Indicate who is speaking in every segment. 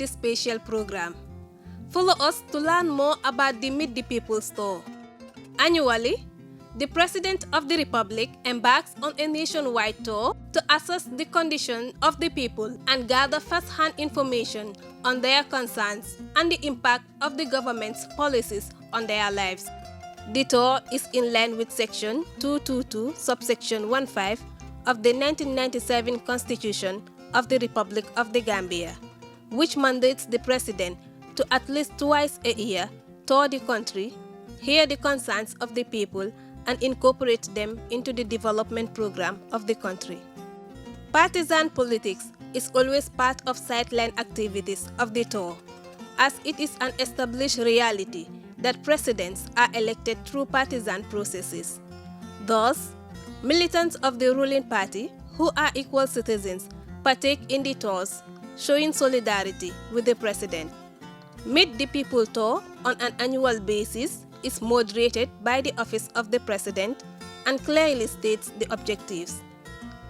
Speaker 1: this special program. Follow us to learn more about the Meet the People store. Annually, the President of the Republic embarks on a nationwide tour to assess the condition of the people and gather first-hand information on their concerns and the impact of the government's policies on their lives. The tour is in line with Section 222, subsection 15 of the 1997 Constitution of the Republic of the Gambia, which mandates the President to at least twice a year tour the country, hear the concerns of the people, and incorporate them into the development program of the country. Partisan politics is always part of sideline activities of the tour, as it is an established reality that presidents are elected through partisan processes. Thus, militants of the ruling party, who are equal citizens, partake in the tours, showing solidarity with the president. Meet the People tour on an annual basis is moderated by the Office of the President and clearly states the objectives.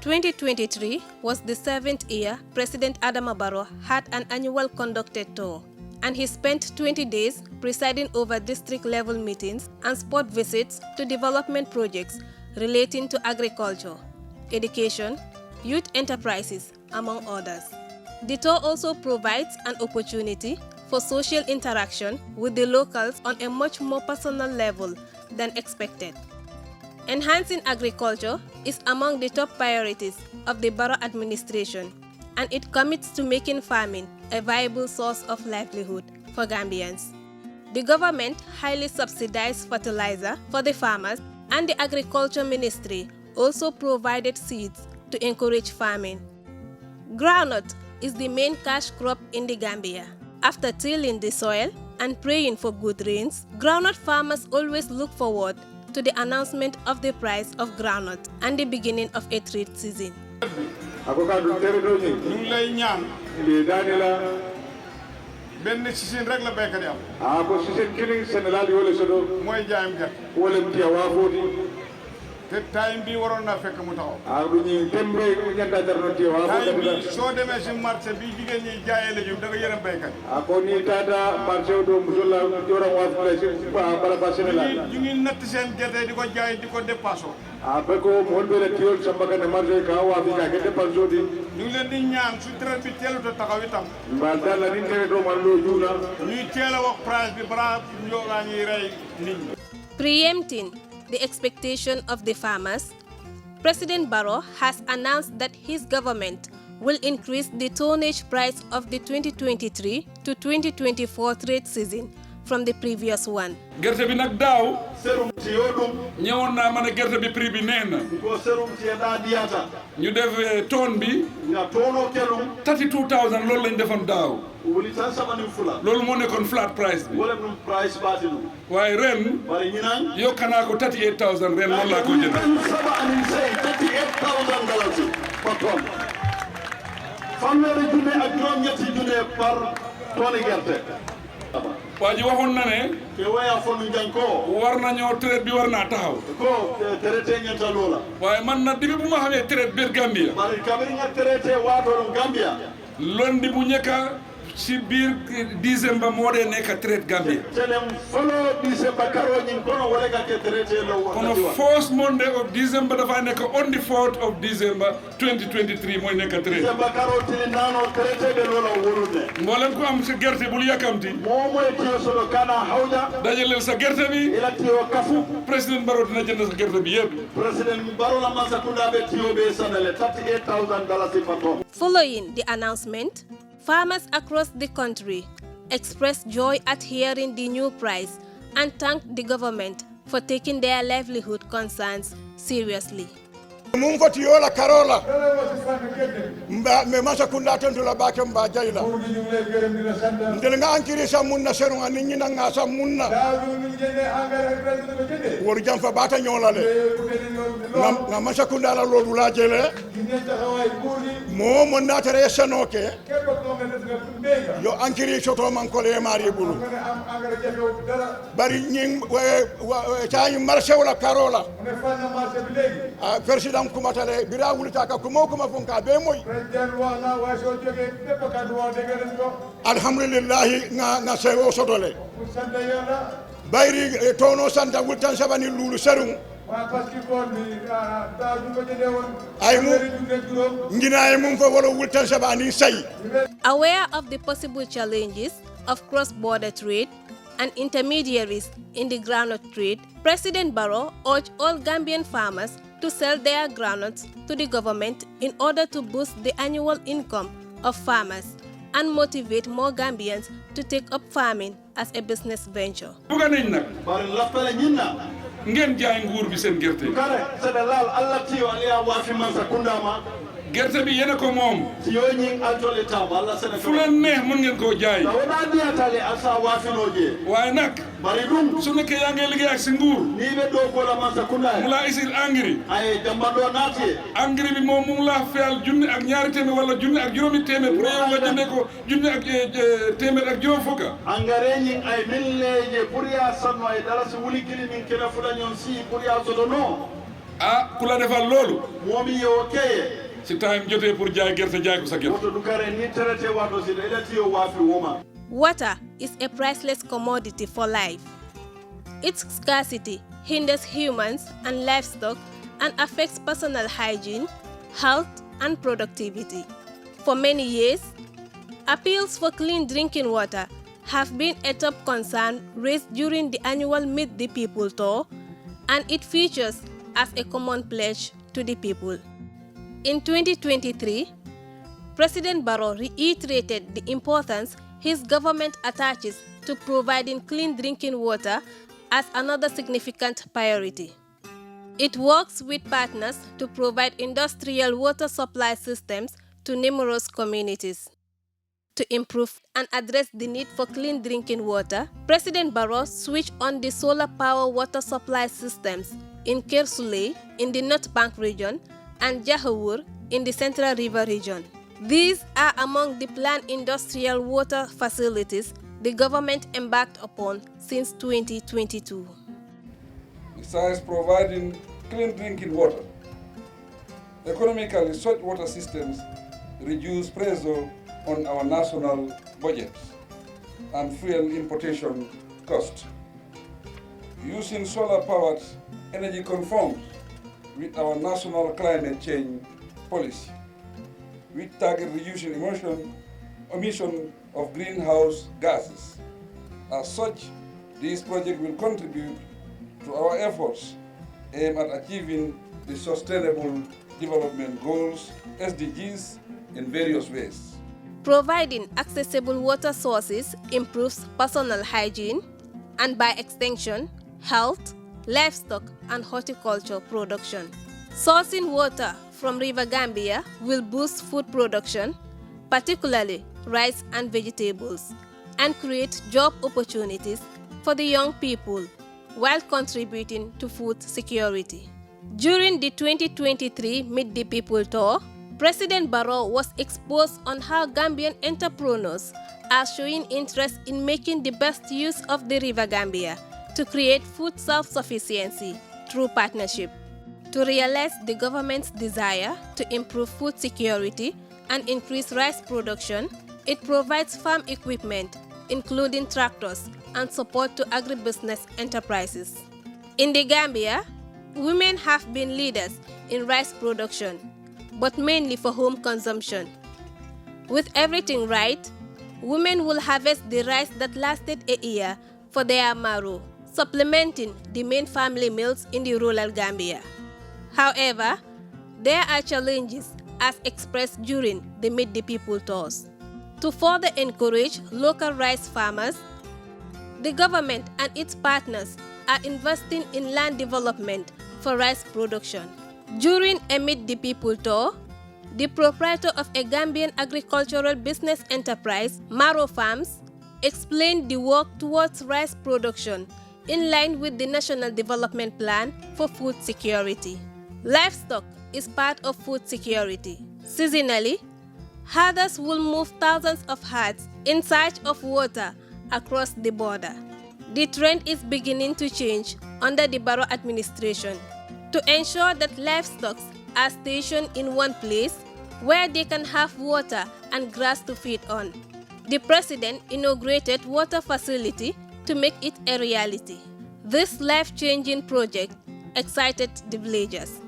Speaker 1: 2023 was the 7th year President Adama Barrow had an annual conducted tour, and he spent 20 days presiding over district-level meetings and spot visits to development projects relating to agriculture, education, youth enterprises, among others. The tour also provides an opportunity for social interaction with the locals on a much more personal level than expected. Enhancing agriculture is among the top priorities of the Barrow administration, and it commits to making farming a viable source of livelihood for Gambians. The government highly subsidized fertilizer for the farmers, and the Agriculture Ministry also provided seeds to encourage farming. Groundnut is the main cash crop in the Gambia. After tilling the soil and praying for good rains, groundnut farmers always look forward to the announcement of the price of groundnut and the beginning of a trade season.
Speaker 2: benn season rek la béykat yi am.
Speaker 3: ko season killing Sénégal yoo la sodo.
Speaker 2: mooy jaayam gerte.
Speaker 3: wala mu tiya waa footi.
Speaker 2: te time bi waroon na fekk mu taxaw.
Speaker 3: du ñuy tembe ñanda dar no tiya waa footi.
Speaker 2: time bi soo demee si marché bi jigéen ñi jaayee légume da nga yërëm béykat yi.
Speaker 3: ko ni tata marché do musola joram waa footi bala ba Sénégal.
Speaker 2: ñu ngi natt seen gerte di ko jaay di ko dépassé.
Speaker 3: ba ko mo be la tiol samba ka marché ka waa fi jaay dépassé di.
Speaker 2: ñu ngi leen di ñaan su traite bi teelut a taxaw itam.
Speaker 3: mbal dal la ni tere do man lo juuna.
Speaker 2: ñuy teel a wax price bi bara ñoo la ñuy rey nit ñi.
Speaker 1: Preempting the expectation of the farmers, President Barrow has announced that his government will increase the tonnage price of the 2023 to 2024 trade season from the previous one.
Speaker 4: Gerte bi nag daaw
Speaker 3: serum ci yodum
Speaker 4: ñëwoon naa ma ne gerte bi prix bi nee na
Speaker 3: ko serum ci da diata
Speaker 4: ñu def tonne bi
Speaker 3: nga tono kelum
Speaker 4: 32,000 loolu lañ defoon daaw
Speaker 3: wuli tan sabani fula
Speaker 4: loolu moo nekkoon flat price bi
Speaker 3: wala num price batinu
Speaker 4: waaye ren
Speaker 3: bari ñu naan
Speaker 4: yokk naa ko 38,000 ren loolu laa ko jënd
Speaker 3: sabani say 38,000 dollars par tonne fanweeri junne ak juróom ñetti junne par tonne gerte
Speaker 4: waa ji waxoon na ne
Speaker 3: ke waya fonu janko
Speaker 4: war nañoo traite bi war naa taxaw
Speaker 3: ko traité ñanta loola
Speaker 4: waaye man na dibi bu ma xamee traite biir Gambia
Speaker 3: bari kabiri nga traité waatoo Gambia
Speaker 4: lundi bu njëkka si biir décembre moo dee nekk traite Gambia
Speaker 3: telem folo décembre karo ñin kono wala ka ke traité lo
Speaker 4: kono first Monday of December dafa nekk on the 4th of December 2023 mooy nekk traite
Speaker 3: décembre karo tili nano traité be loola wolude
Speaker 4: mboolem ku am sa gerte bul yàkkamti
Speaker 3: moo mooy tiyo solo kana hawja
Speaker 4: dajaleel sa gerte bi
Speaker 3: ila tiyo kafu
Speaker 4: président Barrow dina jënd sa gerte bi yëpp
Speaker 3: président Barrow la masa kunda be tiyo be sanale 38,000 dollars per ton.
Speaker 1: Following the announcement, farmers across the country expressed joy at hearing the new price and thanked the government for taking their livelihood concerns seriously.
Speaker 5: Mun fati yola karola mba me masa kunda tonto la bake mba jayla ndel nga ankiri sa munna seru nga ninyi nga sa munna wor jam fa bata ñola le na Mansa Kunda la lolu la jele mo mo natere sanoke yo ankiri soto man ko le mari bulu bari ñing tañu marché wala karola president kumatale bira wulita ka kuma fonka be moy alhamdulillah nga sewo sotole bayri tono santa wultan sabani lulu serum
Speaker 1: Aware of the possible challenges of cross-border trade and intermediaries in the groundnut trade, President Barrow urged all Gambian farmers to sell their groundnuts to the government in order to boost the annual income of farmers and motivate more Gambians to take up farming as a business venture.
Speaker 4: ngeen jaay nguur bi seen gerte gerte bi yéen a ko moom fu leen neex mën ngeen koo jaay waaye nag su nekkee yaa ngi liggéey ak si nguur mu laa isil engrais bi moom mu laa fayal junni ak ñaari téeméer wala junni ak juróomi téeméer pour yow nga jëndee ko junni ak téeméer ak juróom fukka
Speaker 3: engrais ñi ay min leje pour ya sanno ay dara si wuli kili min kena fu dañon si pour ya soto no
Speaker 4: ku la defal loolu
Speaker 3: momi yo keye
Speaker 4: si time jotee pour jaay gerte jaay ko sa gerte
Speaker 1: Water is a priceless commodity for life. Its scarcity hinders humans and livestock and affects personal hygiene, health, and productivity. For many years, appeals for clean drinking water have been a top concern raised during the annual Meet the People tour, and it features as a common pledge to the people. In 2023, President Barrow reiterated the importance his government attaches to providing clean drinking water as another significant priority. It works with partners to provide industrial water supply systems to numerous communities. To improve and address the need for clean drinking water, President Barrow switched on the solar power water supply systems in Kersuley in the North Bank region and Jahawur in the Central River region. These are among the planned industrial water facilities the government embarked upon since 2022.
Speaker 4: Besides providing clean drinking water, economically such water systems reduce pressure on our national budgets and fuel importation costs. Using solar-powered energy conforms with our national climate change policy. We target reducing emission of greenhouse gases. As such, this project will contribute to our efforts aimed at achieving the Sustainable Development Goals, SDGs, in various ways.
Speaker 1: Providing accessible water sources improves personal hygiene and, by extension, health, livestock, and horticulture production. Sourcing water from River Gambia will boost food production, particularly rice and vegetables, and create job opportunities for the young people while contributing to food security. During the 2023 Meet the People tour, President Barrow was exposed on how Gambian entrepreneurs are showing interest in making the best use of the River Gambia to create food self-sufficiency through partnership. To realize the government's desire to improve food security and increase rice production, it provides farm equipment, including tractors, and support to agribusiness enterprises. In the Gambia, women have been leaders in rice production, but mainly for home consumption. With everything right, women will harvest the rice that lasted a year for their marrow, supplementing the main family meals in the rural Gambia. However, there are challenges as expressed during the Meet the People tours. To further encourage local rice farmers, the government and its partners are investing in land development for rice production. During a Meet the People tour, the proprietor of a Gambian agricultural business enterprise, Maro Farms, explained the work towards rice production in line with the National Development Plan for Food Security. Livestock is part of food security. Seasonally, herders will move thousands of herds in search of water across the border. The trend is beginning to change under the Barrow administration to ensure that livestock are stationed in one place where they can have water and grass to feed on. The president inaugurated water facility to make it a reality. This life-changing project excited the villagers.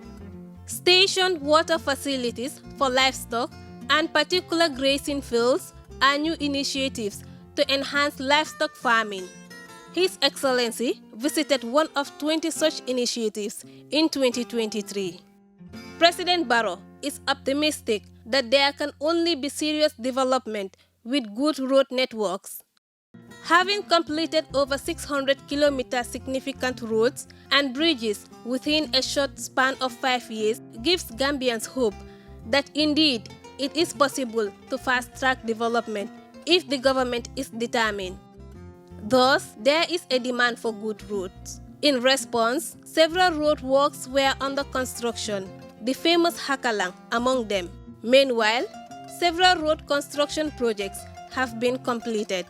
Speaker 1: Stationed water facilities for livestock and particular grazing fields are new initiatives to enhance livestock farming. His Excellency visited one of 20 such initiatives in 2023. President Barrow is optimistic that there can only be serious development with good road networks. Having completed over 600 kilometers significant roads and bridges within a short span of 5 years gives Gambians hope that indeed it is possible to fast-track development if the government is determined. Thus, there is a demand for good roads. In response, several roadworks were under construction, the famous Hakalang among them. Meanwhile, several road construction projects have been completed.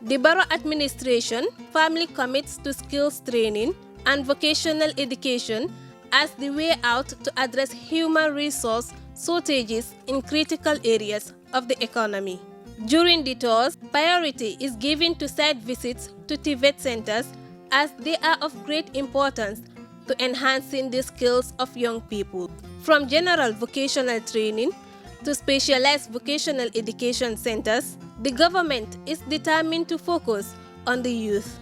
Speaker 1: The Barrow administration firmly commits to skills training and vocational education as the way out to address human resource shortages in critical areas of the economy. During the tours, priority is given to site visits to TVET centers as they are of great importance to enhancing the skills of young people. From general vocational training to specialized vocational education centers, the government is determined to focus on the youth.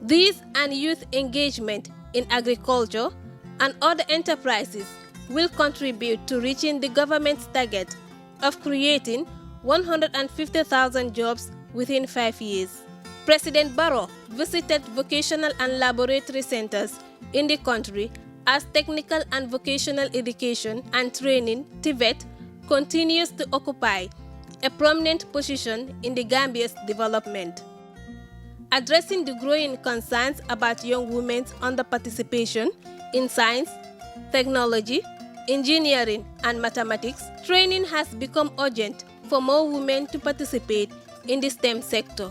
Speaker 1: These and youth engagement in agriculture and other enterprises will contribute to reaching the government's target of creating 150,000 jobs within 5 years. President Barrow visited vocational and laboratory centers in the country as technical and vocational education and training (TVET) continues to occupy a prominent position in the Gambia's development. Addressing the growing concerns about young women's underparticipation in science, technology, engineering, and mathematics, training has become urgent for more women to participate in the STEM sector.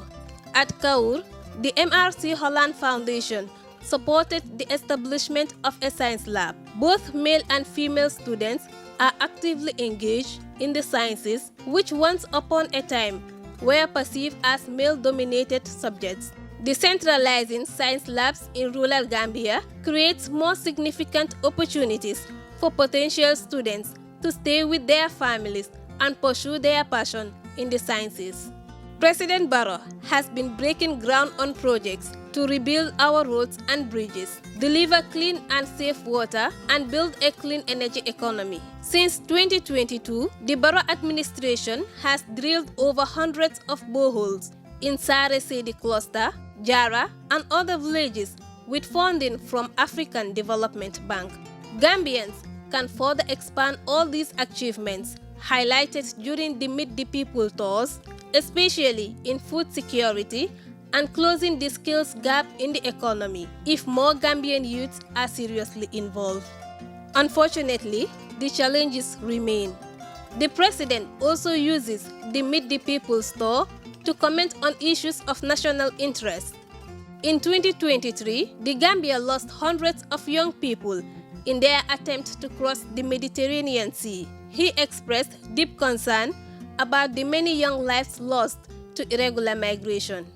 Speaker 1: At Kaur, the MRC Holland Foundation supported the establishment of a science lab. Both male and female students are actively engaged in the sciences, which once upon a time were perceived as male-dominated subjects. Decentralizing science labs in rural Gambia creates more significant opportunities for potential students to stay with their families and pursue their passion in the sciences. President Barrow has been breaking ground on projects to rebuild our roads and bridges, deliver clean and safe water, and build a clean energy economy. Since 2022, the Barrow administration has drilled over hundreds of boreholes in Sare Sedi Cluster, Jara, and other villages with funding from African Development Bank. Gambians can further expand all these achievements highlighted during the Meet the People tours, especially in food security and closing the skills gap in the economy, if more Gambian youths are seriously involved. Unfortunately, the challenges remain. The president also uses the Meet the People tour to comment on issues of national interest. In 2023, the Gambia lost hundreds of young people in their attempt to cross the Mediterranean Sea. He expressed deep concern about the many young lives lost to irregular migration.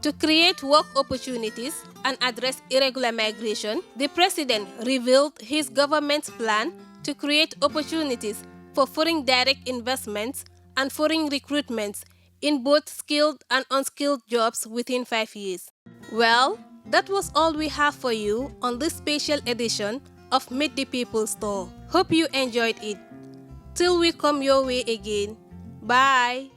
Speaker 1: To create work opportunities and address irregular migration, the president revealed his government's plan to create opportunities for foreign direct investments and foreign recruitments in both skilled and unskilled jobs within 5 years. Well, that was all we have for you on this special edition of Meet the People Store. Hope you enjoyed it. Till we come your way again. Bye.